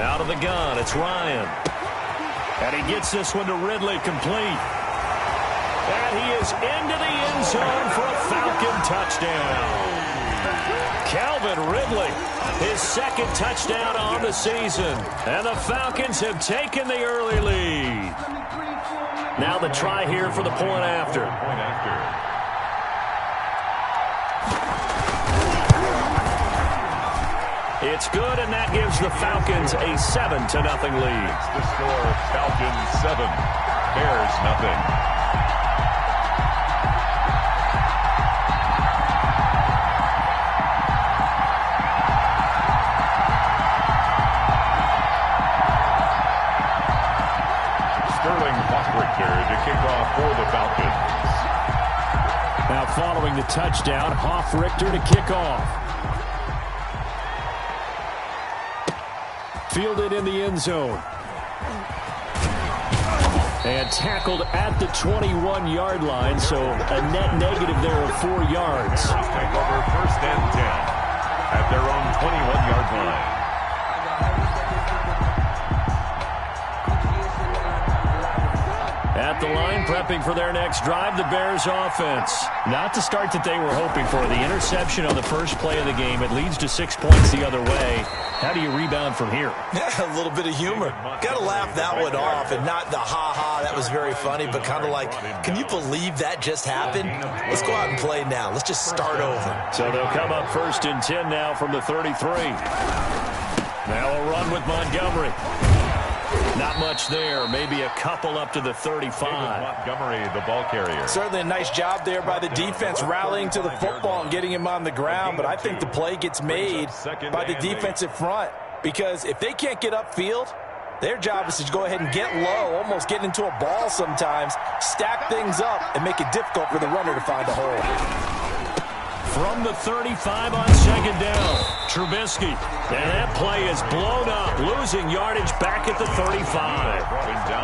Out of the gun, it's Ryan. And he gets this one to Ridley, complete. And he is into the end zone for a Falcon touchdown. Calvin Ridley, his second touchdown on the season. And the Falcons have taken the early lead. Now the try here for the point after. It's good, and that gives the Falcons a 7-0 lead. The score, Falcons 7, Bears nothing. To kick off for the Falcons. Now following the touchdown, Hoff-Richter to kick off. Fielded in the end zone. And tackled at the 21-yard line, so a net negative there of 4 yards. Take over 1st and 10 at their own 21-yard line. At the line, prepping for their next drive, the Bears offense. Not the start that they were hoping for. The interception on the first play of the game. It leads to 6 points the other way. How do you rebound from here? Yeah, a little bit of humor. Got to laugh that one off, and not the ha-ha, that was very funny, but kind of like, can you believe that just happened? Let's go out and play now. Let's just start over. So they'll come up 1st and 10 now from the 33. Now a run with Montgomery. Not much there. Maybe a couple up to the 35. Montgomery, the ball carrier. Certainly a nice job there by the defense rallying to the football and getting him on the ground, but I think the play gets made by the defensive front, because if they can't get upfield, their job is to go ahead and get low, almost get into a ball sometimes, stack things up, and make it difficult for the runner to find a hole. From the 35 on 2nd down, Trubisky. And that play is blown up, losing yardage back at the 35.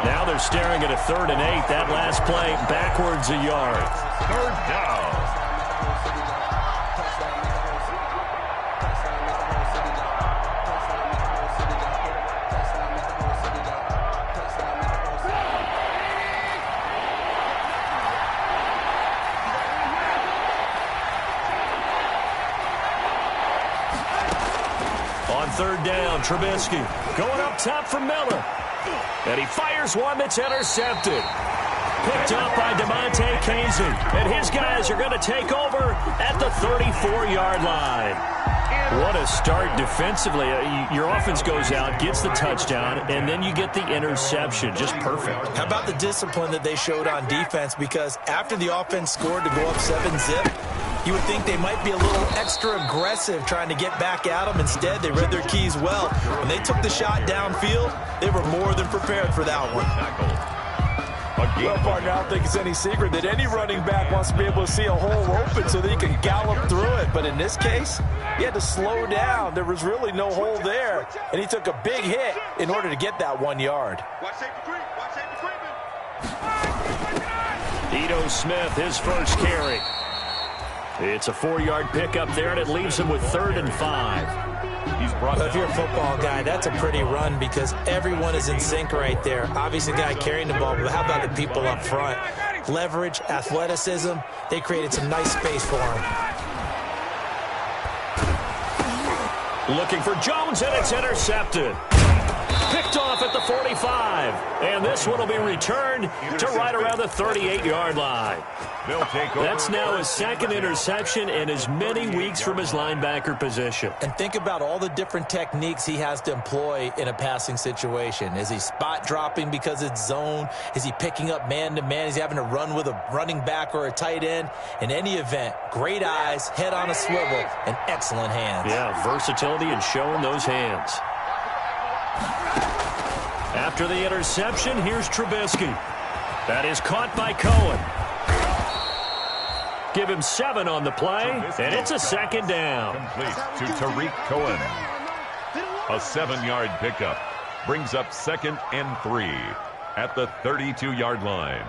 Now they're staring at a 3rd and 8. That last play backwards a yard. 3rd down. On 3rd down, Trubisky going up top for Miller. And he fires one that's intercepted. Picked up by DeMonte Casey. And his guys are going to take over at the 34-yard line. What a start defensively. Your offense goes out, gets the touchdown, and then you get the interception. Just perfect. How about the discipline that they showed on defense? Because after the offense scored to go up 7-zip, you would think they might be a little extra aggressive trying to get back at them. Instead, they read their keys well. When they took the shot downfield, they were more than prepared for that one. Well, partner, I don't think it's any secret that any running back wants to be able to see a hole open so that he can gallop through it. But in this case, he had to slow down. There was really no hole there, and he took a big hit in order to get that 1 yard. Ito Smith, his first carry. It's a 4-yard pickup there, and it leaves him with 3rd and 5. If you're a football guy, that's a pretty run because everyone is in sync right there. Obviously, the guy carrying the ball, but how about the people up front? Leverage, athleticism, they created some nice space for him. Looking for Jones, and it's intercepted. Picked off at the 45. And this one will be returned to right around the 38-yard line. That's now his 2nd interception in as many weeks from his linebacker position. And think about all the different techniques he has to employ in a passing situation. Is he spot dropping because it's zone? Is he picking up man-to-man? Is he having to run with a running back or a tight end? In any event, great eyes, head on a swivel, and excellent hands. Yeah, versatility and showing those hands. After the interception, here's Trubisky. That is caught by Cohen. Give him 7 on the play, and it's a 2nd down. Complete to Tariq Cohen. A 7-yard pickup brings up 2nd and 3 at the 32-yard line.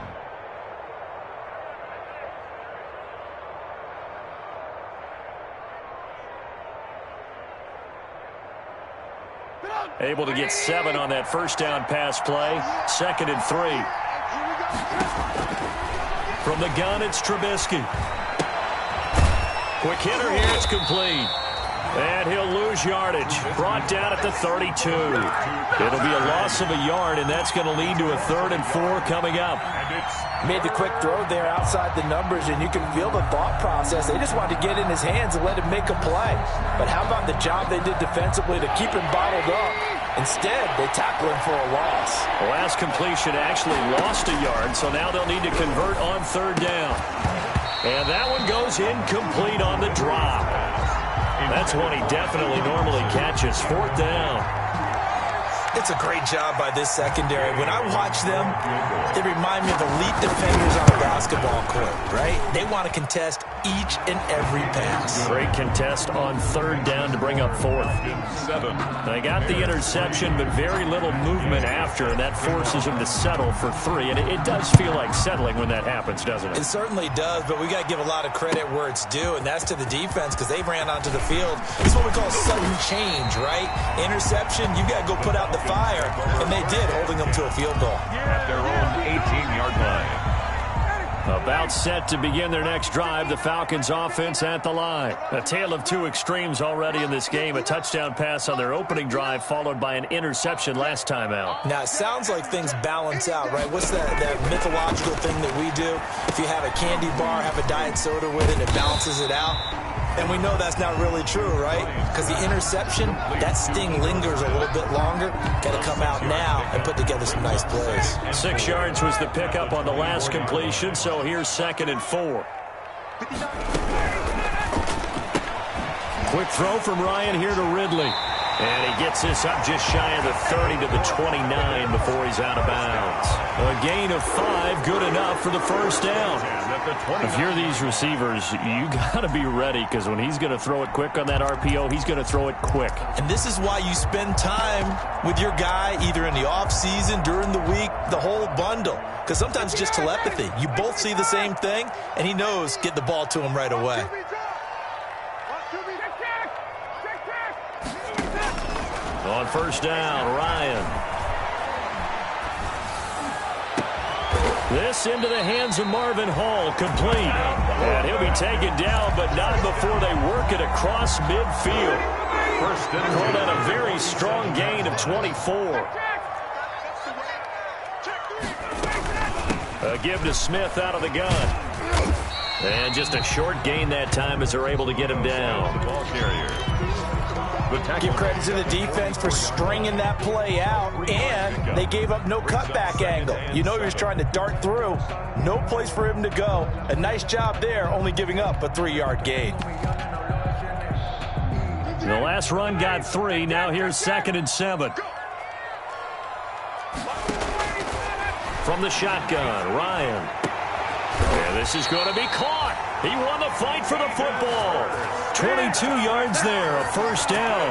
Able to get 7 on that first down pass play. 2nd and 3. From the gun, it's Trubisky. Quick hitter here, it's complete. And he'll lose yardage. Brought down at the 32. It'll be a loss of a yard, and that's going to lead to a 3rd and 4 coming up. Made the quick throw there outside the numbers, and you can feel the thought process. They just wanted to get in his hands and let him make a play. But how about the job they did defensively to keep him bottled up? Instead, they tackle him for a loss. The last completion actually lost a yard, so now they'll need to convert on 3rd down. And that one goes incomplete on the drop. That's one he definitely normally catches. 4th down. It's a great job by this secondary. When I watch them, they remind me of elite defenders on a basketball court, right? They want to contest each and every pass. Great contest on 3rd down to bring up 4th. They got the interception, but very little movement after, and that forces them to settle for 3. And it does feel like settling when that happens, doesn't it? It certainly does, but we got to give a lot of credit where it's due, and that's to the defense because they ran onto the field. It's what we call sudden change, right? Interception, you got to go put out the fire, and they did, holding them to a field goal. At their own 18-yard line. About set to begin their next drive, the Falcons offense at the line. A tale of 2 extremes already in this game. A touchdown pass on their opening drive, followed by an interception last time out. Now, it sounds like things balance out, right? What's that mythological thing that we do? If you have a candy bar, have a diet soda with it, it balances it out. And we know that's not really true, right? Because the interception, that sting lingers a little bit longer. Got to come out now and put together some nice plays. 6 yards was the pickup on the last completion, so here's 2nd and 4. Quick throw from Ryan here to Ridley. And he gets this up just shy of the 30 to the 29 before he's out of bounds. A gain of 5, good enough for the first down. If you're these receivers, you got to be ready because when he's going to throw it quick on that RPO, he's going to throw it quick. And this is why you spend time with your guy either in the offseason, during the week, the whole bundle. Because sometimes it's just telepathy. You both see the same thing, and he knows get the ball to him right away. On first down, Ryan. This into the hands of Marvin Hall, complete. And he'll be taken down, but not before they work it across midfield. Called out a very strong gain of 24. A give to Smith out of the gun. And just a short gain that time as they're able to get him down. The ball carrier. Give credit to the defense for stringing that play out, and they gave up no cutback angle. You know he was trying to dart through. No place for him to go. A nice job there, only giving up a 3-yard gain. The last run got 3. Now here's 2nd and 7. From the shotgun, Ryan. And this is going to be caught. He won the fight for the football. 22 yards there, a first down.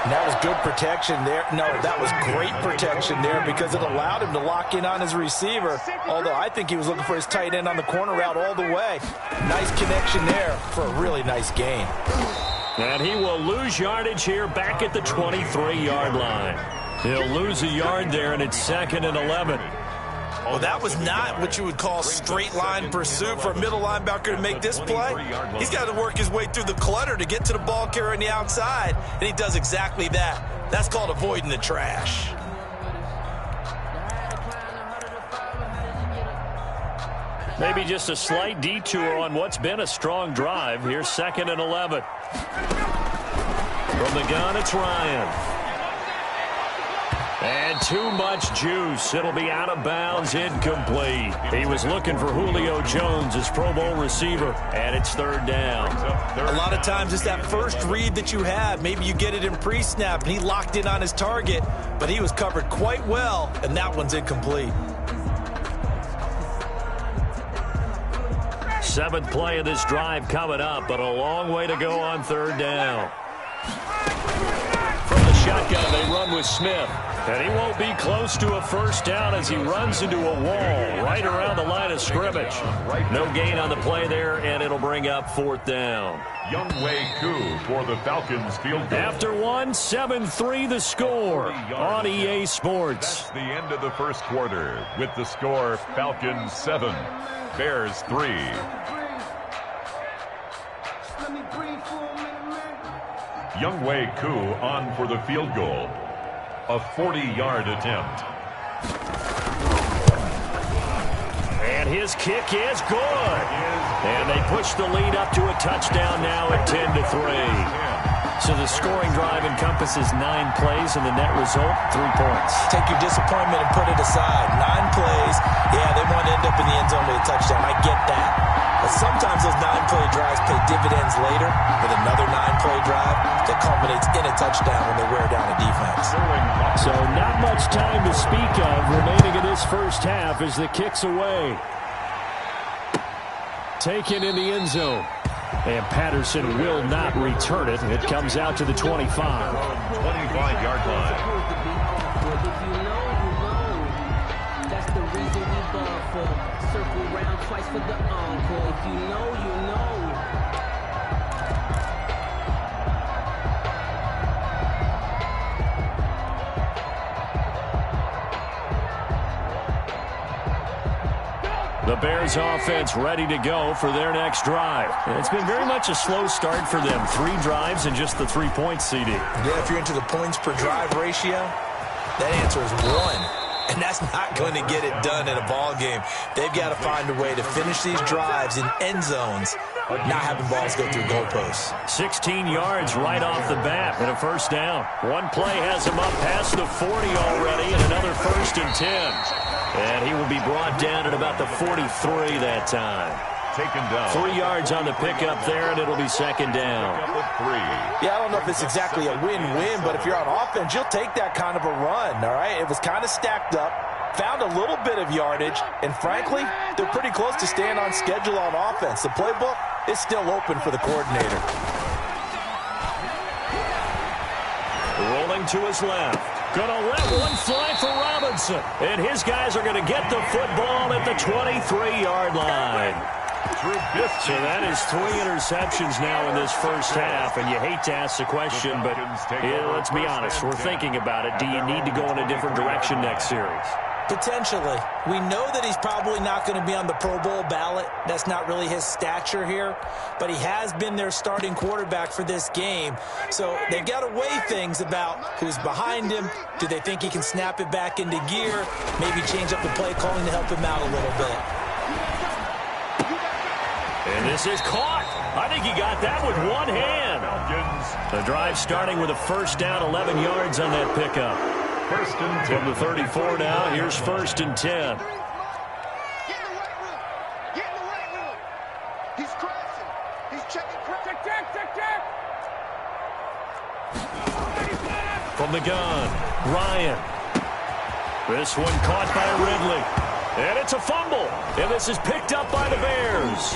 And that was good protection there. No, that was great protection there because it allowed him to lock in on his receiver, although I think he was looking for his tight end on the corner route all the way. Nice connection there for a really nice gain. And he will lose yardage here back at the 23-yard line. He'll lose a yard there, and it's 2nd and 11. Well, that was not what you would call straight line pursuit for a middle linebacker to make this play. He's got to work his way through the clutter to get to the ball carrier on the outside, and he does exactly that. That's called avoiding the trash. Maybe just a slight detour on what's been a strong drive. Here's 2nd and 11. From the gun, it's Ryan. And too much juice. It'll be out of bounds, incomplete. He was looking for Julio Jones, his Pro Bowl receiver, and it's 3rd down. A lot of times it's that first read that you have. Maybe you get it in pre-snap, and he locked in on his target, but he was covered quite well, and that one's incomplete. 7th play of this drive coming up, but a long way to go on 3rd down. From the shotgun. They run with Smith. And he won't be close to a first down as he runs into a wall right around the line of scrimmage. No gain on the play there, and it'll bring up 4th down. Younghoe Koo for the Falcons field goal. After 7-3 the score on EA Sports. That's the end of the first quarter with the score Falcons 7, Bears 3. Younghoe Koo on for the field goal. A 40-yard attempt. And his kick is good. And they push the lead up to a touchdown now at 10-3. So the scoring drive encompasses 9 plays, and the net result, 3 points. Take your disappointment and put it aside. 9 plays. Yeah, they want to end up in the end zone with a touchdown. I get that. But sometimes those 9-play drives pay dividends later with another 9-play drive that culminates in a touchdown when they wear down a defense. So not much time to speak of remaining in this first half as the kick's away. Taken in the end zone. And Patterson will not return it. It comes out to the 25. 25-yard line. That's the reason we ball for. Circle round twice for the encore. If you know, you know. The Bears offense ready to go for their next drive. And it's been very much a slow start for them. 3 drives and just the 3 points, CD. Yeah, if you're into the points per drive ratio, that answer is 1. And that's not going to get it done in a ball game. They've got to find a way to finish these drives in end zones, not having balls go through goalposts. 16 yards right off the bat and a first down. One play has him up past the 40 already, and another 1st and 10. And he will be brought down at about the 43 that time. Taken down. 3 yards on the pickup there, and it'll be 2nd down. Yeah, I don't know if it's exactly a win-win, but if you're on offense, you'll take that kind of a run, all right? It was kind of stacked up, found a little bit of yardage, and frankly, they're pretty close to staying on schedule on offense. The playbook is still open for the coordinator. Rolling to his left. Gonna let one fly for Robinson. And his guys are gonna get the football at the 23-yard line. So that is 3 interceptions now in this first half, and you hate to ask the question, but let's be honest, we're thinking about it. Do you need to go in a different direction next series? Potentially. We know that he's probably not going to be on the Pro Bowl ballot. That's not really his stature here, but he has been their starting quarterback for this game. So they've got to weigh things about who's behind him. Do they think he can snap it back into gear? Maybe change up the play calling to help him out a little bit. And this is caught. I think he got that with one hand. The drive starting with a first down, 11 yards on that pickup. First and 10. From the 34 now, here's 1st and 10. Get in the right room. Get in the right room. He's crashing. He's checking. Check. From the gun, Ryan. This one caught by Ridley. And it's a fumble. And this is picked up by the Bears.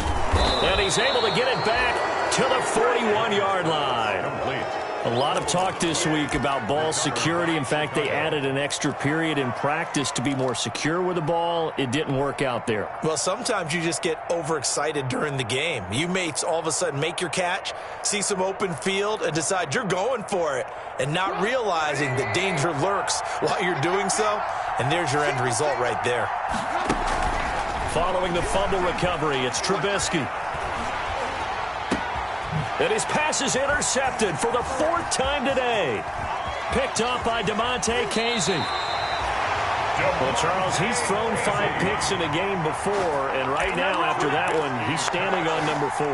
And he's able to get it back to the 41-yard line. Complete. A lot of talk this week about ball security. In fact, they added an extra period in practice to be more secure with the ball. It didn't work out there. Well, sometimes you just get overexcited during the game. You may all of a sudden make your catch, see some open field, and decide you're going for it, and not realizing that danger lurks while you're doing so. And there's your end result right there. Following the fumble recovery, it's Trubisky. And his pass is intercepted for the 4th time today. Picked up by DeMonte Casey. Well, Charles, he's thrown 5 picks in a game before, and right now, after that one, he's standing on number 4.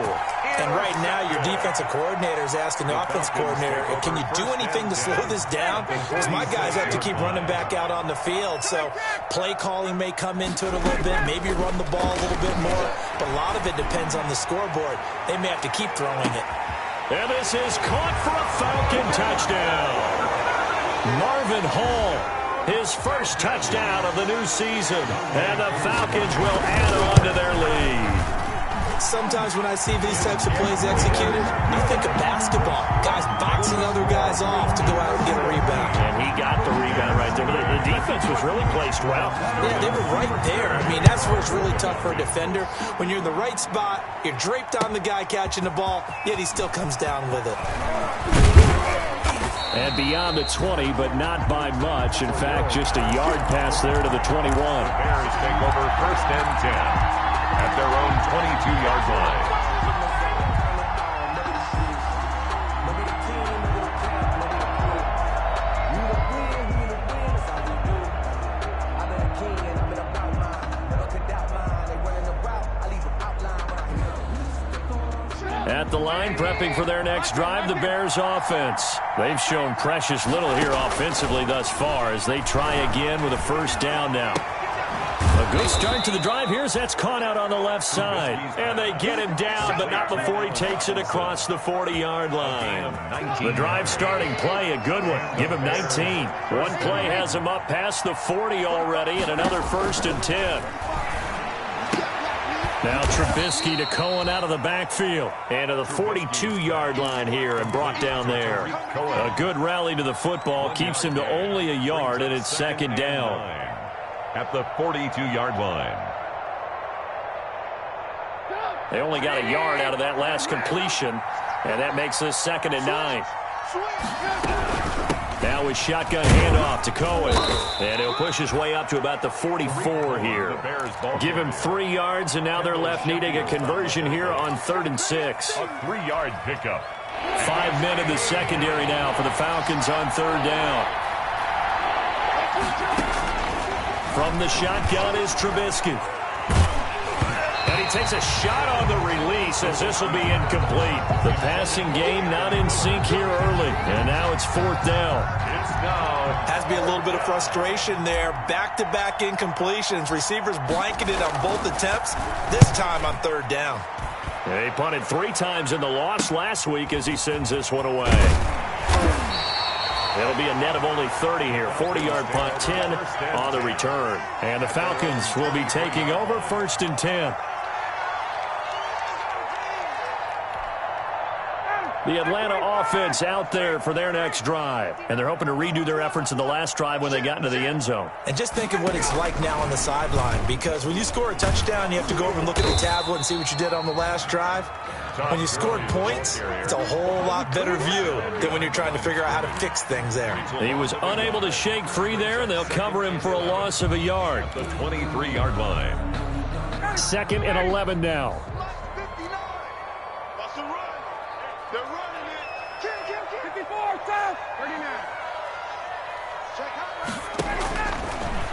And right now, your defensive coordinator is asking the offense coordinator, can you do anything to slow this down? Because my guys have to keep running back out on the field. So play calling may come into it a little bit, maybe run the ball a little bit more, but a lot of it depends on the scoreboard. They may have to keep throwing it. And this is caught for a Falcon touchdown. Marvin Hall, his first touchdown of the new season, and the Falcons will add on to their lead. sometimes when I see these types of plays executed, you think of basketball. Guys boxing other guys off to go out and get a rebound. And he got the rebound right there. The defense was really placed well. Yeah, they were right there. I mean, that's where it's really tough for a defender. When you're in the right spot, you're draped on the guy catching the ball, yet he still comes down with it. And beyond the 20, but not by much. In fact, just a yard pass there to the 21. The Bears take over 1st and 10 at their own 22-yard line. At the line, prepping for their next drive, the Bears offense. They've shown precious little here offensively thus far as they try again with a 1st down now. A good start to the drive here as that's caught out on the left side. And they get him down, but not before he takes it across the 40-yard line. The drive starting play, a good one. Give him 19. One play has him up past the 40 already, and another 1st and 10. Now Trubisky to Cohen out of the backfield. And to the 42-yard line here and brought down there. A good rally to the football. Keeps him to only a yard, and it's 2nd down. At the 42-yard line. They only got a yard out of that last completion, and that makes this 2nd and 9. Now with shotgun handoff to Cohen. And he'll push his way up to about the 44 here. Give him 3 yards, and now they're left needing a conversion here on 3rd and 6. A 3-yard pickup. 5 men in the secondary now for the Falcons on 3rd down. From the shotgun is Trubisky. And he takes a shot on the release as this will be incomplete. The passing game not in sync here early. And now it's 4th down. It's down. Has to be a little bit of frustration there. Back-to-back incompletions. Receivers blanketed on both attempts, this time on 3rd down. He punted 3 times in the loss last week as he sends this one away. It'll be a net of only 30 here. 40-yard punt, 10 on the return. And the Falcons will be taking over 1st and 10. The Atlanta offense out there for their next drive. And they're hoping to redo their efforts in the last drive when they got into the end zone. And just think of what it's like now on the sideline, because when you score a touchdown, you have to go over and look at the tablet and see what you did on the last drive. When you scored points, it's a whole lot better view than when you're trying to figure out how to fix things there. He was unable to shake free there, and they'll cover him for a loss of a yard. The 23-yard line. 2nd and 11 now.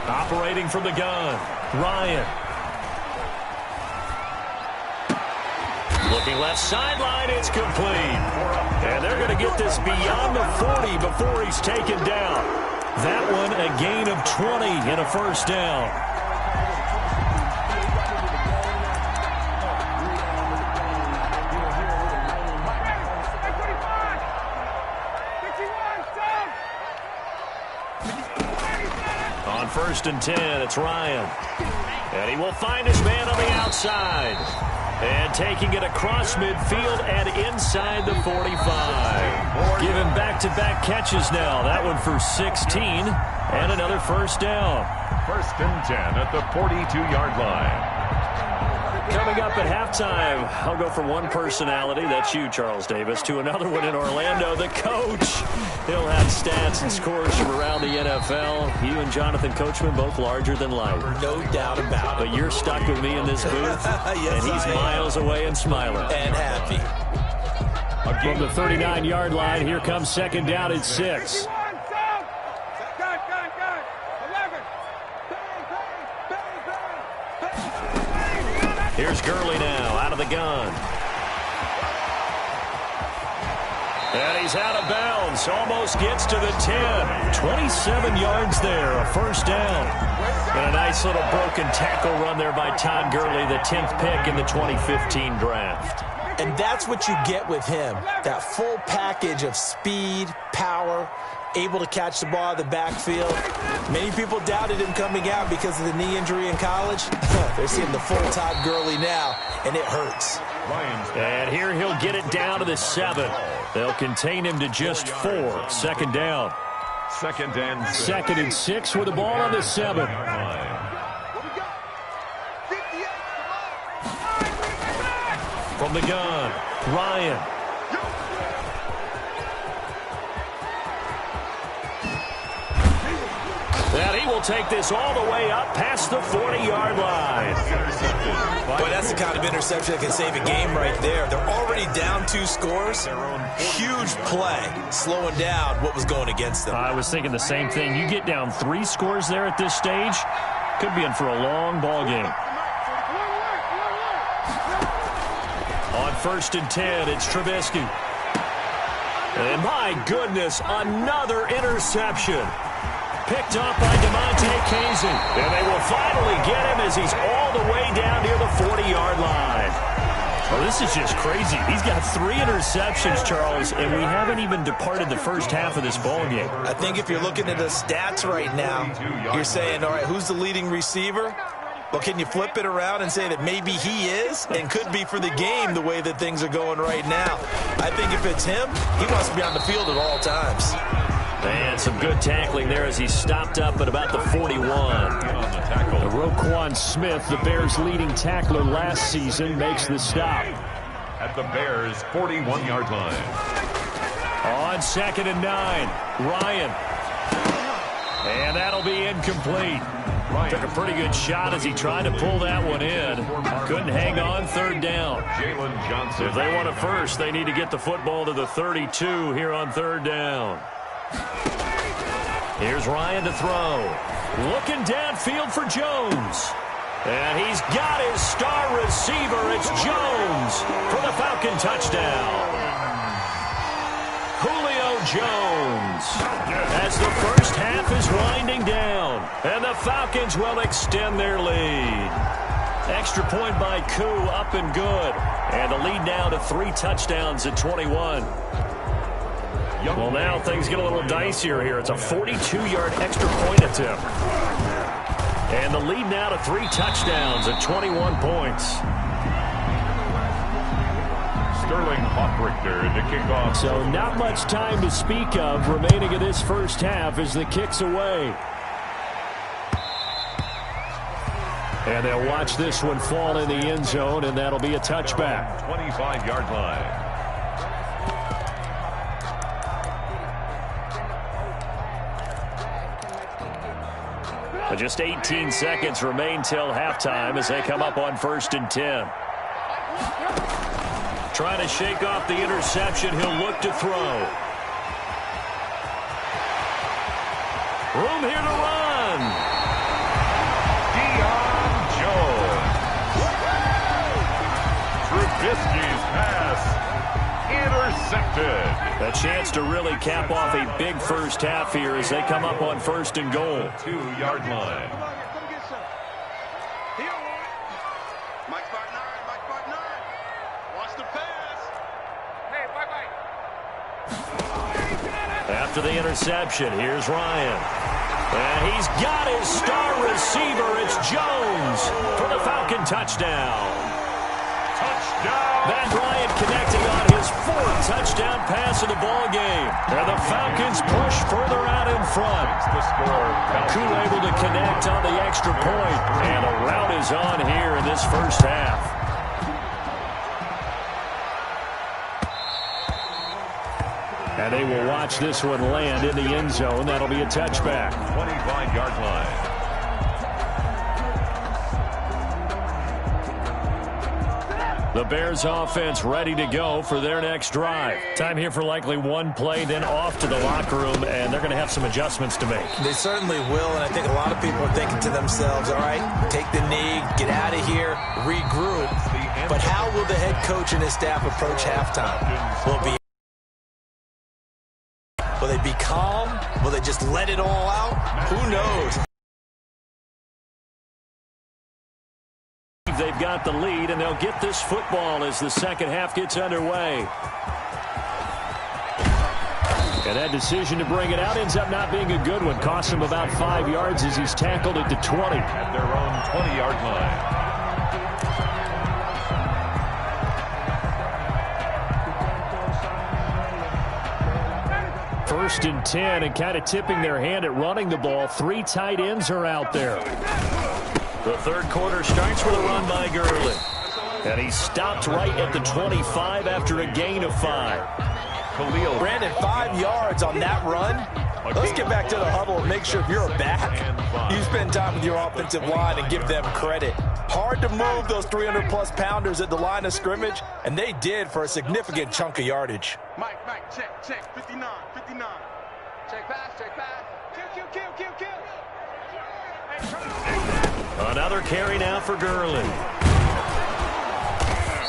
Operating from the gun, Ryan. Looking left sideline, it's complete. And they're going to get this beyond the 40 before he's taken down. That one a gain of 20 and a 1st down. On 1st and 10, it's Ryan. And he will find his man on the outside. And taking it across midfield and inside the 45. Give him back-to-back catches now. That one for 16 and another 1st down. 1st and 10 at the 42-yard line. Coming up at halftime, I'll go from one personality, that's you, Charles Davis, to another one in Orlando, the coach. He'll have stats and scores from around the NFL. You and Jonathan Coachman both larger than life. No doubt about it. But you're stuck with me in this booth, yes, and he's miles away and smiling. And happy. From the 39-yard line, here comes 2nd down at 6. Here's Gurley now, out of the gun. And he's out of bounds, almost gets to the 10. 27 yards there, a 1st down. And a nice little broken tackle run there by Todd Gurley, the 10th pick in the 2015 draft. And that's what you get with him, that full package of speed, power, able to catch the ball in the backfield. Many people doubted him coming out because of the knee injury in college. They're seeing the full-time Gurley now, and it hurts. And here he'll get it down to the 7. They'll contain him to just 4. Second down. Second and 6. Second and 6 with the ball on the 7. From the gun, Ryan. And he will take this all the way up past the 40-yard line. Boy, that's the kind of interception that can save a game right there. They're already down 2 scores. Huge play, slowing down what was going against them. I was thinking the same thing. You get down 3 scores there at this stage, could be in for a long ball game. On 1st and 10, it's Trubisky. And my goodness, another interception. Picked up by DeMonte Casey. And they will finally get him as he's all the way down near the 40-yard line. Oh, this is just crazy. He's got 3 interceptions, Charles, and we haven't even departed the first half of this ball game. I think if you're looking at the stats right now, you're saying, all right, who's the leading receiver? Well, can you flip it around and say that maybe he is and could be for the game the way that things are going right now? I think if it's him, he wants to be on the field at all times. And some good tackling there as he stopped up at about the 41. Roquan Smith, the Bears' leading tackler last season, makes the stop. At the Bears' 41-yard line. On 2nd and 9, Ryan. And that'll be incomplete. Took a pretty good shot as he tried to pull that one in. Couldn't hang on 3rd down. Jalen Johnson. If they want it first, they need to get the football to the 32 here on 3rd down. Here's Ryan to throw. Looking downfield for Jones. And he's got his star receiver. It's Jones for the Falcon touchdown. Julio Jones. As the first half is winding down. And the Falcons will extend their lead. Extra point by Koo, up and good. And the lead now to 3 touchdowns at 21. Well, now things get a little dicier here. It's a 42-yard extra point attempt. And the lead now to 3 touchdowns at 21 points. Sterling Hoffrichter to kick off. So not much time to speak of remaining in this first half as the kick's away. And they'll watch this one fall in the end zone, and that'll be a touchback. 25-yard line. Just 18 seconds remain till halftime as they come up on 1st and 10. Trying to shake off the interception. He'll look to throw. Room here to run. Deion Jones. Trubisky's pass intercepted. A chance to really cap off a big first half here as they come up on 1st and goal. 2-yard line. Come get some. Here, Mike Spot 9, Mike Spot 9. Watch the pass. Hey, bye-bye. After the interception, here's Ryan. And he's got his star receiver. It's Jones for the Falcon touchdown. Matt Bryant connecting on his 4th touchdown pass of the ball game. And the Falcons push further out in front. Koo able to connect on the extra point. And a rout is on here in this first half. And they will watch this one land in the end zone. That'll be a touchback. 25-yard line. The Bears offense ready to go for their next drive. Time here for likely one play, then off to the locker room, and they're going to have some adjustments to make. They certainly will, and I think a lot of people are thinking to themselves, all right, take the knee, get out of here, regroup. But how will the head coach and his staff approach halftime? Will they be calm? Will they just let it all out? Who knows? They've got the lead, and they'll get this football as the second half gets underway. And that decision to bring it out ends up not being a good one. Costs him about 5 yards as he's tackled at the 20. At their own 20-yard line. First and 10, and kind of tipping their hand at running the ball. 3 tight ends are out there. The third quarter starts with a run by Gurley. And he stopped right at the 25 after a gain of 5. Brandon, 5 yards on that run. Let's get back to the huddle and make sure if you're a back, you spend time with your offensive line and give them credit. Hard to move those 300-plus pounders at the line of scrimmage, and they did for a significant chunk of yardage. Mike, check, 59. Check pass. Kill. Another carry now for Gurley.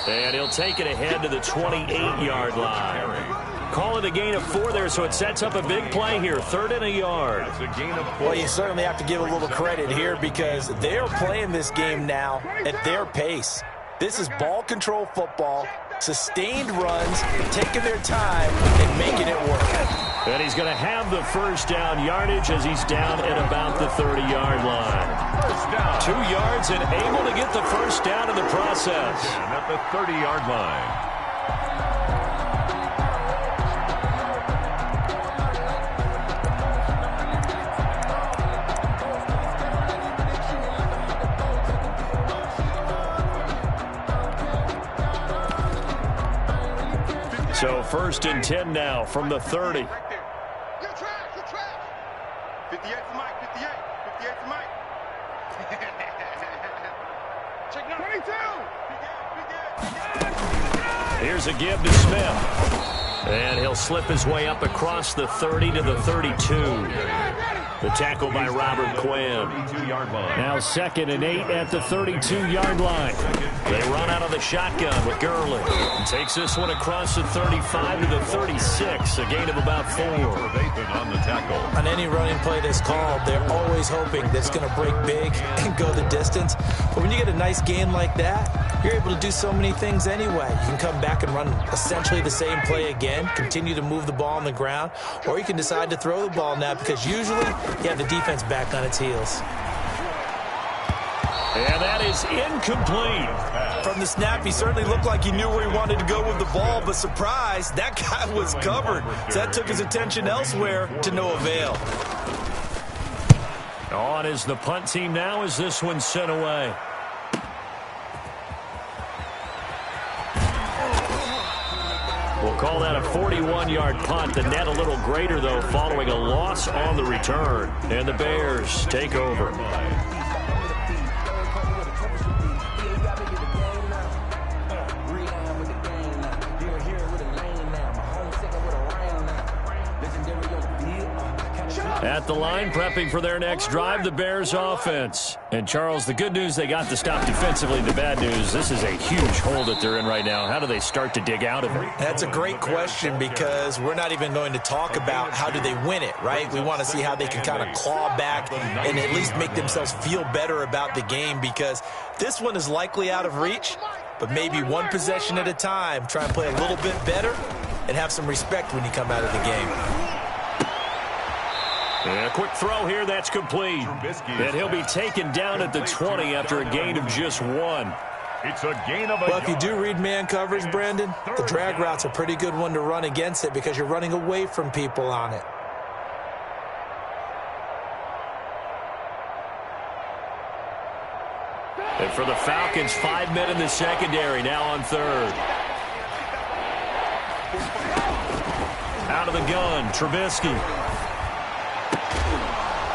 And he'll take it ahead to the 28-yard line. Call it a gain of 4 there, so it sets up a big play here. 3rd and a yard. It's a gain of 4. Well, you certainly have to give a little credit here because they are playing this game now at their pace. This is ball control football, sustained runs, taking their time and making it work. And he's going to have the first down yardage as he's down at about the 30-yard line. 2 yards and able to get the first down in the process. And at the 30-yard line. So 1st and 10 now from the 30. You're trash. 58 for Mike. 58 for Mike. Check now. 22. Here's a give to Smith. And he'll slip his way up across the 30 to the 32. The tackle by Robert Quinn. Now 2nd and 8 at the 32-yard line. They run out of the shotgun with Gurley. And takes this one across the 35 to the 36. A gain of about 4. On the tackle. On any running play that's called, they're always hoping that it's going to break big and go the distance. But when you get a nice gain like that, you're able to do so many things anyway. You can come back and run essentially the same play again, continue to move the ball on the ground, or you can decide to throw the ball now because usually you have the defense back on its heels. And that is incomplete. From the snap, he certainly looked like he knew where he wanted to go with the ball, but surprise, that guy was covered. So that took his attention elsewhere to no avail. On is the punt team now as this one's sent away. We'll call that a 41-yard punt. The net a little greater, though, following a loss on the return. And the Bears take over. At the line, prepping for their next drive, the Bears offense. And, Charles, the good news, they got the stop defensively. The bad news, this is a huge hole that they're in right now. How do they start to dig out of it? That's a great question because we're not even going to talk about how do they win it, right? We want to see how they can kind of claw back and at least make themselves feel better about the game because this one is likely out of reach, but maybe one possession at a time. Try and play a little bit better and have some respect when you come out of the game. And a quick throw here, that's complete. And he'll be taken down at the 20 after a gain of just 1. It's a gain of a Well, if you do read man coverage, Brandon, the drag route's a pretty good one to run against it because you're running away from people on it. And for the Falcons, 5 men in the secondary, now on 3rd. Out of the gun, Trubisky.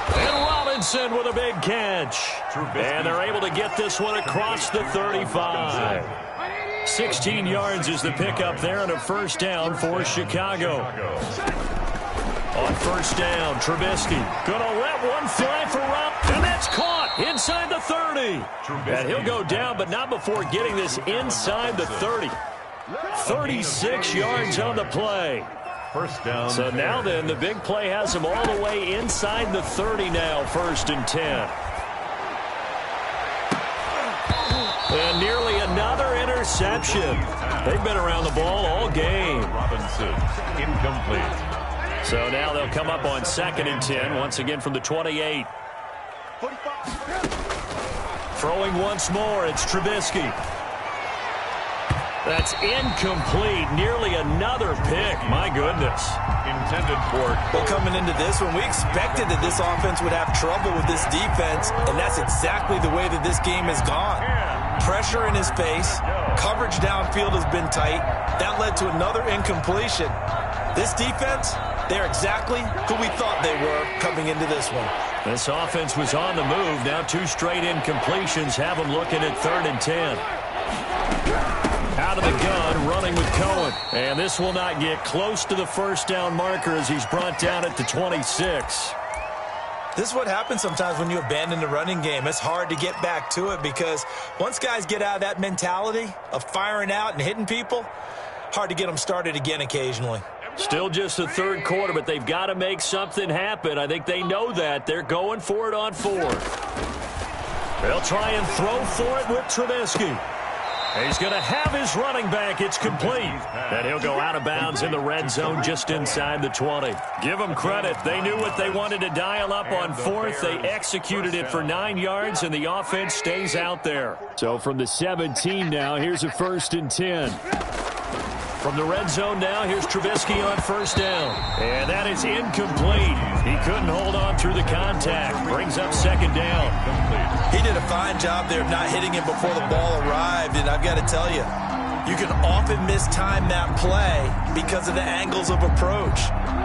And Robinson with a big catch. And they're able to get this one across the 35. 16 yards is the pickup there and a first down for Chicago. On first down, Trubisky going to let one fly for Rob. And that's caught inside the 30. And he'll go down, but not before getting this inside the 30. 36 yards on the play. First down. So now then, the big play has him all the way inside the 30 now, 1st and 10. And nearly another interception. They've been around the ball all game. Robinson, incomplete. So now they'll come up on 2nd and 10, once again from the 28. Throwing once more, it's Trubisky. That's incomplete. Nearly another pick. My goodness. Intended for... Well, coming into this one, we expected that this offense would have trouble with this defense, and that's exactly the way that this game has gone. Pressure in his face. Coverage downfield has been tight. That led to another incompletion. This defense, they're exactly who we thought they were coming into this one. This offense was on the move. Now 2 straight incompletions have them looking at 3rd and 10. Out of the gun, running with Cohen. And this will not get close to the first down marker as he's brought down at the 26. This is what happens sometimes when you abandon the running game. It's hard to get back to it because once guys get out of that mentality of firing out and hitting people, hard to get them started again occasionally. Still just the 3rd quarter, but they've got to make something happen. I think they know that. They're going for it on 4th. They'll try and throw for it with Trubisky. He's going to have his running back. It's complete. And he'll go out of bounds in the red zone just inside the 20. Give them credit. They knew what they wanted to dial up on 4th. They executed it for 9 yards, and the offense stays out there. So from the 17 now, here's a 1st and 10. From the red zone now, here's Trubisky on 1st down. And that is incomplete. He couldn't hold on through the contact. Brings up 2nd down. He did a fine job there of not hitting him before the ball arrived, and I've got to tell you, you can often mistime that play because of the angles of approach.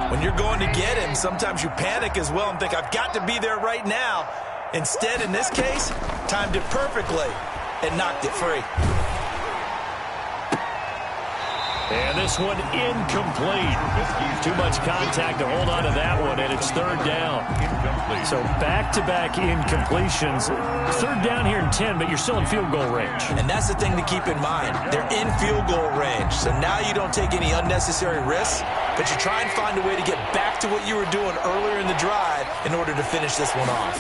When you're going to get him, sometimes you panic as well and think, I've got to be there right now. Instead, in this case, timed it perfectly and knocked it free. And this one incomplete. Too much contact to hold on to that one, and it's 3rd down. So back-to-back incompletions. 3rd down here in 10, but you're still in field goal range. And that's the thing to keep in mind. They're in field goal range. So now you don't take any unnecessary risks, but you try and find a way to get back to what you were doing earlier in the drive in order to finish this one off.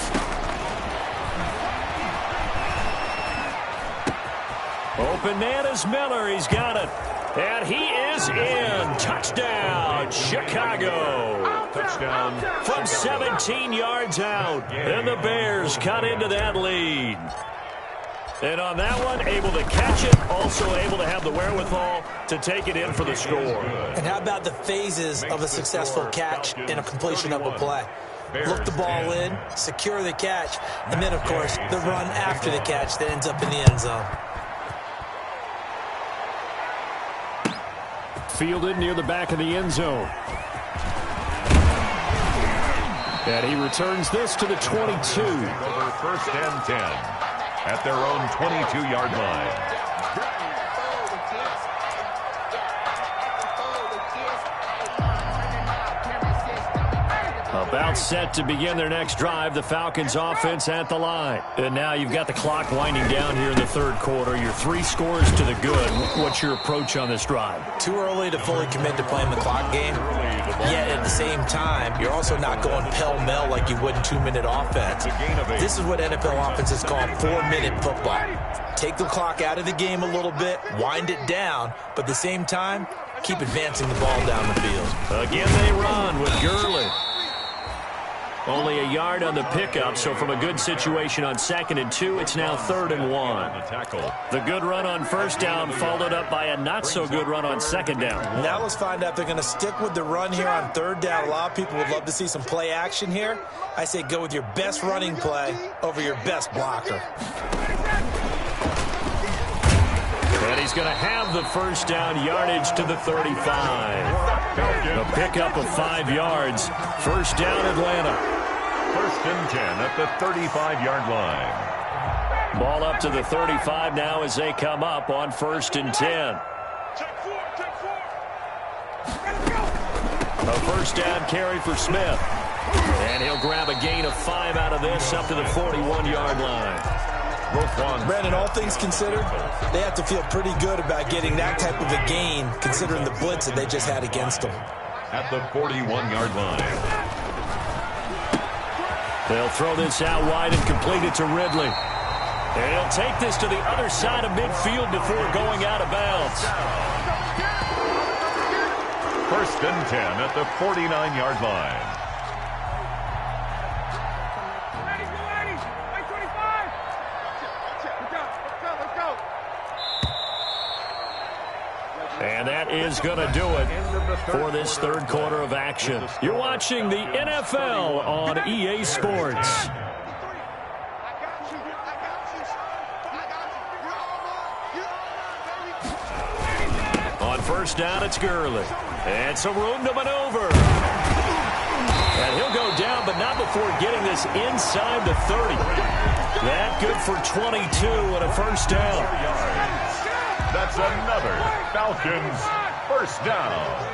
Open man is Miller. He's got it. And he is in. Touchdown, Chicago. Touchdown. From 17 yards out. And the Bears cut into that lead. And on that one, able to catch it, also able to have the wherewithal to take it in for the score. And how about the phases of a successful catch and a completion of a play? Look the ball in, secure the catch, and then, of course, the run after the catch that ends up in the end zone. Fielded near the back of the end zone. And he returns this to the 22. Over 1st and 10 at their own 22-yard line. About set to begin their next drive. The Falcons offense at the line. And now you've got the clock winding down here in the 3rd quarter. Your 3 scores to the good. What's your approach on this drive? Too early to fully commit to playing the clock game. Yet at the same time, you're also not going pell-mell like you would in 2-minute offense. This is what NFL offenses call 4-minute football. Take the clock out of the game a little bit, wind it down, but at the same time, keep advancing the ball down the field. Again, they run with Gurley. Only a yard on the pickup, so from a good situation on 2nd and 2, it's now 3rd and 1. The good run on 1st down followed up by a not-so-good run on 2nd down. Now let's find out if they're going to stick with the run here on 3rd down. A lot of people would love to see some play action here. I say go with your best running play over your best blocker. And he's going to have the 1st down, yardage to the 35. A pickup of 5 yards. 1st down, Atlanta. 1st and 10 at the 35-yard line. Ball up to the 35 now as they come up on 1st and 10. A 1st down carry for Smith. And he'll grab a gain of 5 out of this up to the 41-yard line. Brandon, all things considered, they have to feel pretty good about getting that type of a gain considering the blitz that they just had against them. At the 41-yard line. They'll throw this out wide and complete it to Ridley. And he'll take this to the other side of midfield before going out of bounds. First and 10 at the 49-yard line. And that is going to do it for this third quarter of action. You're watching the NFL on EA Sports. On first down, it's Gurley. And some room to maneuver. And he'll go down, but not before getting this inside the 30. That good for 22 and a first down. That's another Falcons first down.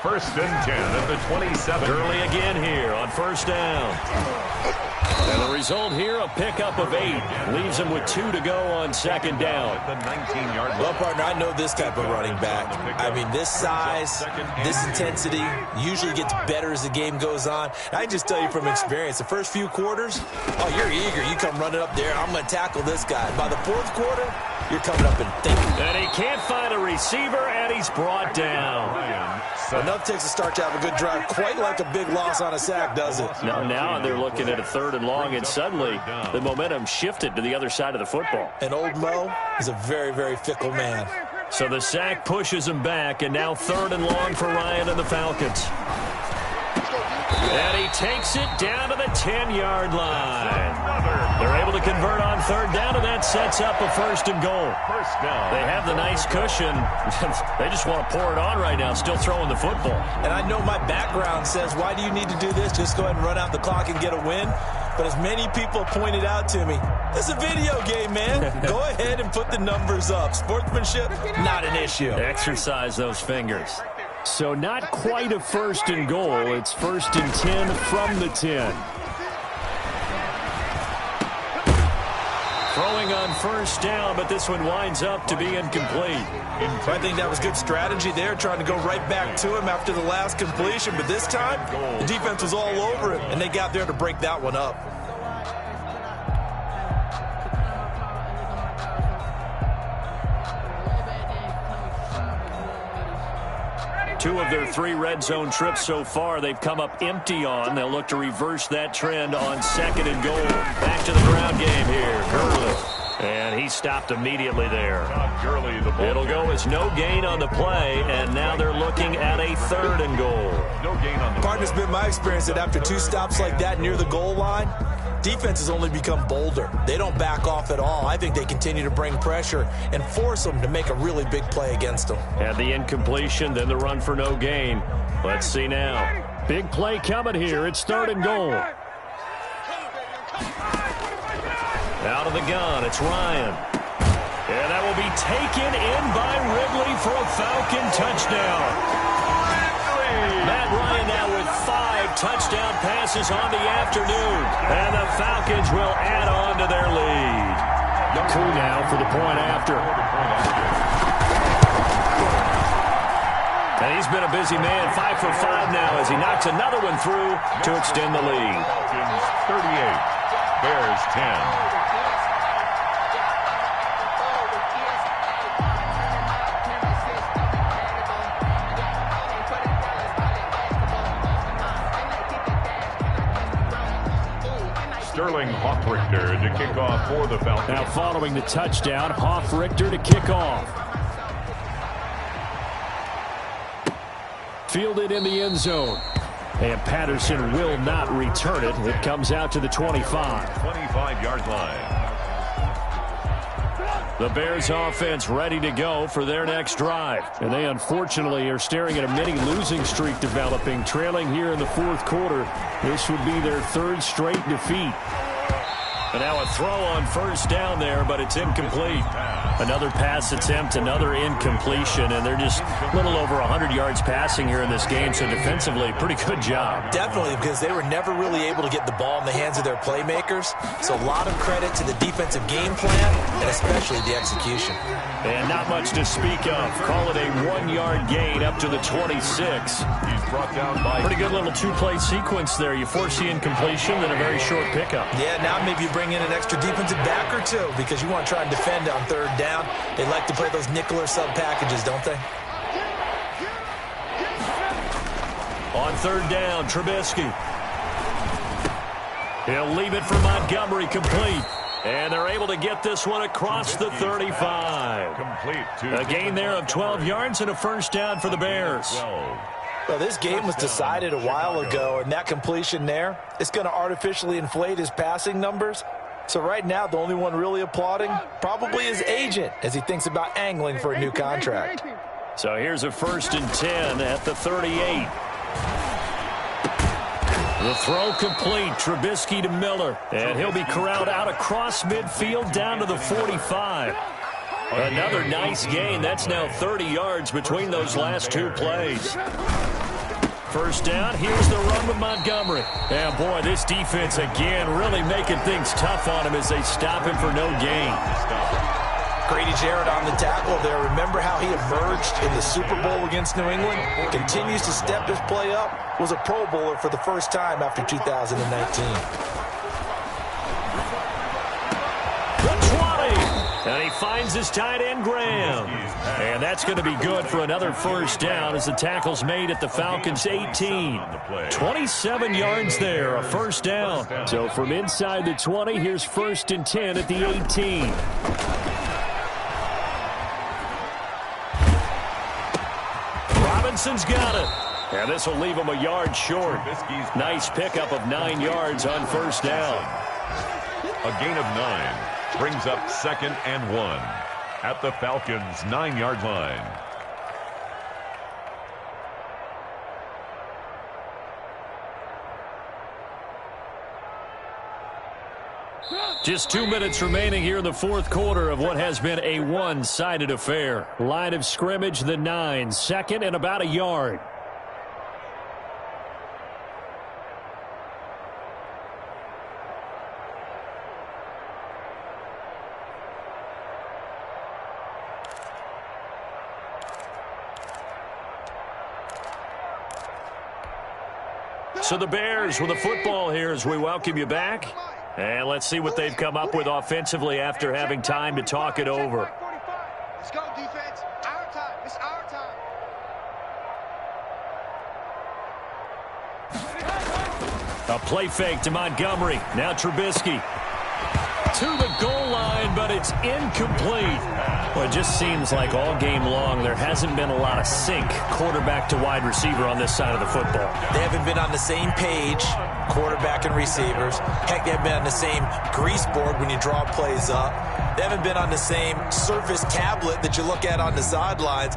First and 10 at the 27. Gurley again here on first down. And the result here, a pickup of 8. Leaves him with 2 to go on second down. The 19-yard line. Well, partner, I know this type of running back. I mean, this size, this intensity usually gets better as the game goes on. I can just tell you from experience, the first few quarters, oh, you're eager. You come running up there, I'm going to tackle this guy. By the fourth quarter, you're coming up and thinking. And he can't find a receiver, and he's brought down. Enough takes to start to have a good drive, quite like a big loss on a sack, does it? Now they're looking at a third and long, and suddenly the momentum shifted to the other side of the football. And old Mo is a very, very fickle man. So the sack pushes him back, and now third and long for Ryan and the Falcons. And he takes it down to the 10-yard line. They're able to convert on third down, and that sets up a first and goal. First down. They have the nice cushion. They just want to pour it on right now, still throwing the football. And I know my background says, why do you need to do this? Just go ahead and run out the clock and get a win. But as many people pointed out to me, it's a video game, man. Go ahead and put the numbers up. Sportsmanship, not an issue. Exercise those fingers. So not quite a first and goal. It's first and 10 from the 10. Throwing on first down, but this one winds up to be incomplete. I think that was good strategy there, trying to go right back to him after the last completion. But this time, the defense was all over him, and they got there to break that one up. Two of their 3 red zone trips so far, they've come up empty on. They'll look to reverse that trend on second and goal. Back to the ground game here. Gurley. And he stopped immediately there. It'll go as no gain on the play, and now they're looking at a third and goal. No gain on the play. Partner, it's been my experience that after 2 stops like that near the goal line, defenses only become bolder. They don't back off at all. I think they continue to bring pressure and force them to make a really big play against them. And the incompletion, then the run for no gain. Let's see now. Big play coming here. It's third and goal. Out of the gun, it's Ryan. And that will be taken in by Ridley for a Falcon touchdown. Matt Ryan now with 5 touchdown passes on the afternoon. And the Falcons will add on to their lead. Coup now for the point after. And he's been a busy man, 5 for 5 now as he knocks another one through to extend the lead. Falcons 38, Bears 10. Sterling Hoffrichter to kick off for the Falcons. Now following the touchdown, Hoffrichter to kick off. Fielded in the end zone. And Patterson will not return it. It comes out to the 25. 25-yard line. The Bears offense ready to go for their next drive. And they unfortunately are staring at a mini losing streak developing, trailing here in the fourth quarter. This would be their 3rd straight defeat. And now a throw on first down there, but it's incomplete. Another pass attempt, another incompletion, and they're just a little over 100 yards passing here in this game, so defensively, pretty good job. Definitely, because they were never really able to get the ball in the hands of their playmakers, so a lot of credit to the defensive game plan, and especially the execution. And not much to speak of. Call it a 1-yard gain up to the 26. He's brought down by... Pretty good little 2-play sequence there. You force the incompletion, then a very short pickup. Yeah, now maybe you bring in an extra defensive back or 2 because you want to try and defend on third down. They like to play those nickel or sub packages, don't they? On third down, Trubisky. He'll leave it for Montgomery, complete. And they're able to get this one across the 35. Complete. A gain there of 12 yards and a first down for the Bears. Well, this game was decided a while ago, and that completion there, it's going to artificially inflate his passing numbers. So right now, the only one really applauding probably his agent as he thinks about angling for a new contract. So here's a 1st and 10 at the 38. The throw complete. Trubisky to Miller. And he'll be corralled out across midfield down to the 45. Another nice gain. That's now 30 yards between those last two plays. First down. Here's the run with Montgomery. And, boy, this defense again really making things tough on him as they stop him for no gain. Grady Jarrett on the tackle there. Remember how he emerged in the Super Bowl against New England? Continues to step his play up. Was a Pro Bowler for the first time after 2019. And he finds his tight end, Graham. And that's going to be good for another first down as the tackle's made at the Falcons' 18. 27 yards there, a first down. So from inside the 20, here's 1st and 10 at the 18. Robinson's got it. And this will leave him a yard short. Nice pickup of 9 yards on first down. A gain of 9 brings up 2nd and 1 at the Falcons' 9-yard line. Just 2 minutes remaining here in the fourth quarter of what has been a one-sided affair. Line of scrimmage, the 9, 2nd and about a yard. So the Bears with the football here as we welcome you back. And let's see what they've come up with offensively after having time to talk it over. Let's go, defense. Our time. It's our time. A play fake to Montgomery. Now Trubisky. To the goal line, but it's incomplete. Well, it just seems like all game long there hasn't been a lot of sync quarterback to wide receiver on this side of the football. They haven't been on the same page, quarterback and receivers. Heck, they haven't been on the same grease board when you draw plays up. They haven't been on the same surface tablet that you look at on the sidelines.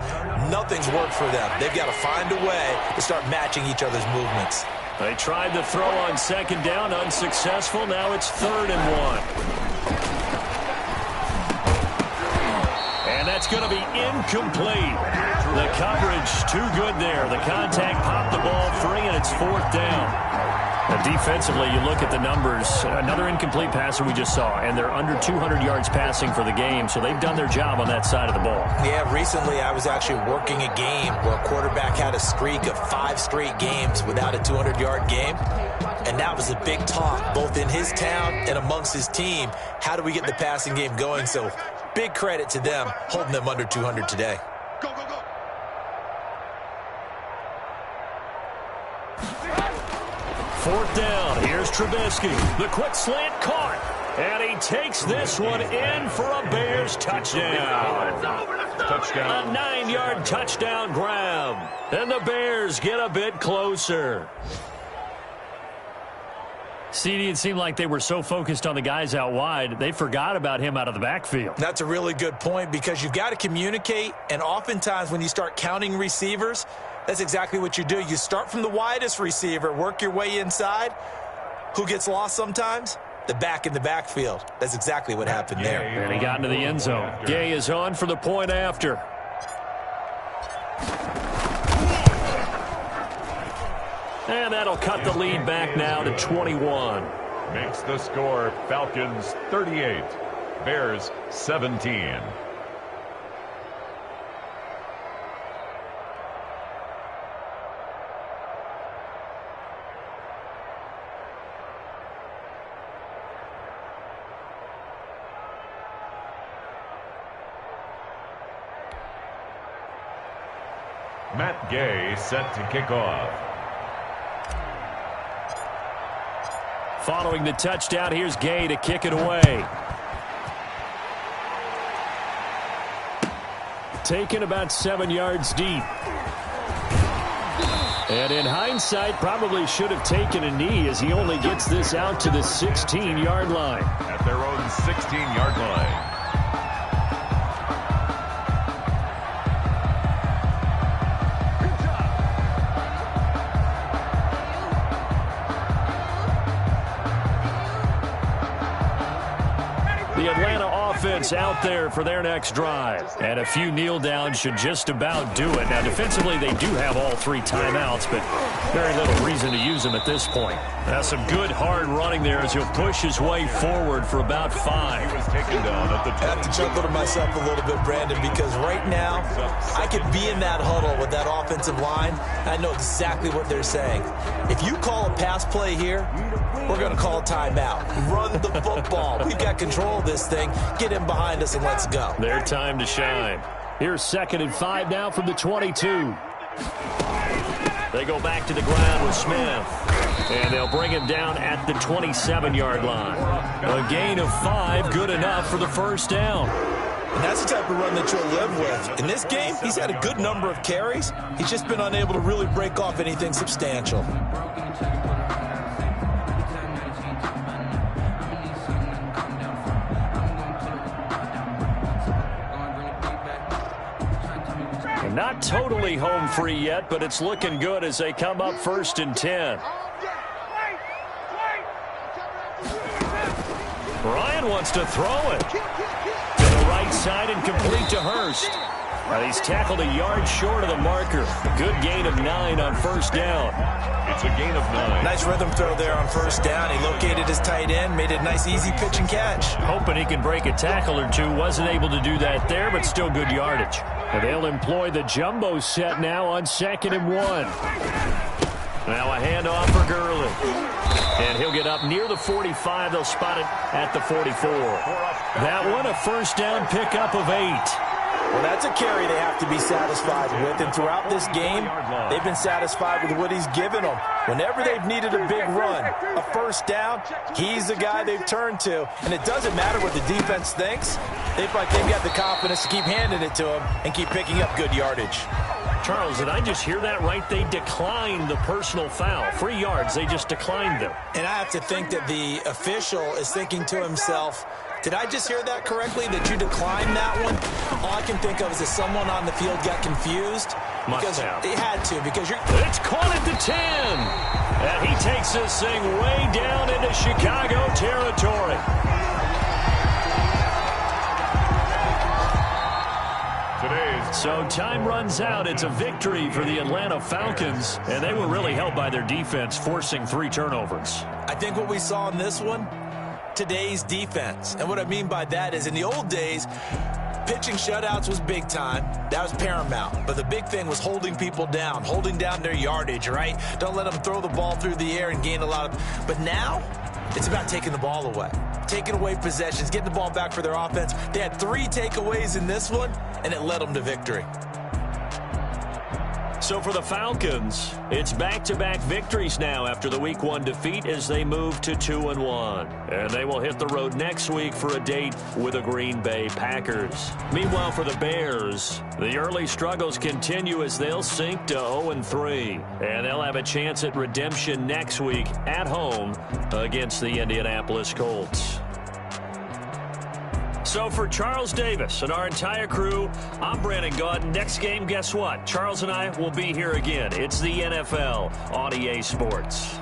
Nothing's worked for them. They've got to find a way to start matching each other's movements. They tried the throw on second down, unsuccessful. Now it's 3rd and 1. And that's going to be incomplete. The coverage too good there. The contact popped the ball free, and it's 4th down. Now defensively, you look at the numbers. Another incomplete passer we just saw, and they're under 200 yards passing for the game, so they've done their job on that side of the ball. Yeah, recently I was actually working a game where a quarterback had a streak of 5 straight games without a 200-yard game, and that was a big talk, both in his town and amongst his team. How do we get the passing game going? So big credit to them holding them under 200 today. Go, go, go. Fourth down. Here's Trubisky. The quick slant caught. And he takes this one in for a Bears touchdown. Touchdown. A 9-yard touchdown grab. And the Bears get a bit closer. CD, it seemed like they were so focused on the guys out wide, they forgot about him out of the backfield. That's a really good point because you've got to communicate, and oftentimes when you start counting receivers, that's exactly what you do. You start from the widest receiver, work your way inside. Who gets lost sometimes? The back in the backfield. That's exactly what happened there. And he got into the end zone. Gay is on for the point after. And that'll cut the lead back now to 21. Makes the score Falcons 38, Bears 17. Matt Gay set to kick off. Following the touchdown, here's Gay to kick it away. Taken about 7 yards deep. And in hindsight, probably should have taken a knee as he only gets this out to the 16-yard line. At their own 16-yard line. The Atlanta offense out there for their next drive. And a few kneel downs should just about do it. Now, defensively, they do have all 3 timeouts, but very little reason to use them at this point. That's some good, hard running there as he'll push his way forward for about 5. He was taken down at the I have to chuckle to myself a little bit, Brandon, because right now, I could be in that huddle with that offensive line. I know exactly what they're saying. If you call a pass play here, we're going to call a timeout. Run the football. We've got control of this thing. Get in behind us and let's go. Their time to shine. Here's 2nd and 5 now from the 22. They go back to the ground with Smith. And they'll bring him down at the 27-yard line. A gain of 5, good enough for the first down. And that's the type of run that you'll live with. In this game, he's had a good number of carries. He's just been unable to really break off anything substantial. Not totally home free yet, but it's looking good as they come up 1st and 10. Ryan wants to throw it to the right side and complete to Hurst. He's tackled a yard short of the marker. A good gain of 9 on 1st down. It's a gain of 9. Nice rhythm throw there on 1st down. He located his tight end, made it a nice, easy pitch and catch. Hoping he can break a tackle or two. Wasn't able to do that there, but still good yardage. And they'll employ the jumbo set now on 2nd and 1. Now a handoff for Gurley. And he'll get up near the 45. They'll spot it at the 44. That one, a 1st down pickup of 8. Well, that's a carry they have to be satisfied with. And throughout this game, they've been satisfied with what he's given them. Whenever they've needed a big run, a 1st down, he's the guy they've turned to. And it doesn't matter what the defense thinks. They've got the confidence to keep handing it to him and keep picking up good yardage. Charles, did I just hear that right? They declined the personal foul. 3 yards, they just declined them. And I have to think that the official is thinking to himself, did I just hear that correctly, that you declined that one? All I can think of is that someone on the field got confused. Must have. It had to, because It's caught at the 10. And he takes this thing way down into Chicago territory. So time runs out. It's a victory for the Atlanta Falcons, and they were really helped by their defense, forcing 3 turnovers. I think what we saw in this one, today's defense. And what I mean by that is in the old days, pitching shutouts was big time. That was paramount. But the big thing was holding people down, holding down their yardage, right? Don't let them throw the ball through the air and gain a lot of... But now, it's about taking the ball away. Taking away possessions, getting the ball back for their offense. They had 3 takeaways in this one, and it led them to victory. So for the Falcons, it's back-to-back victories now after the Week 1 defeat as they move to 2-1. And they will hit the road next week for a date with the Green Bay Packers. Meanwhile, for the Bears, the early struggles continue as they'll sink to 0-3. And they'll have a chance at redemption next week at home against the Indianapolis Colts. So for Charles Davis and our entire crew, I'm Brandon Gaudin. Next game, guess what? Charles and I will be here again. It's the NFL on EA Sports.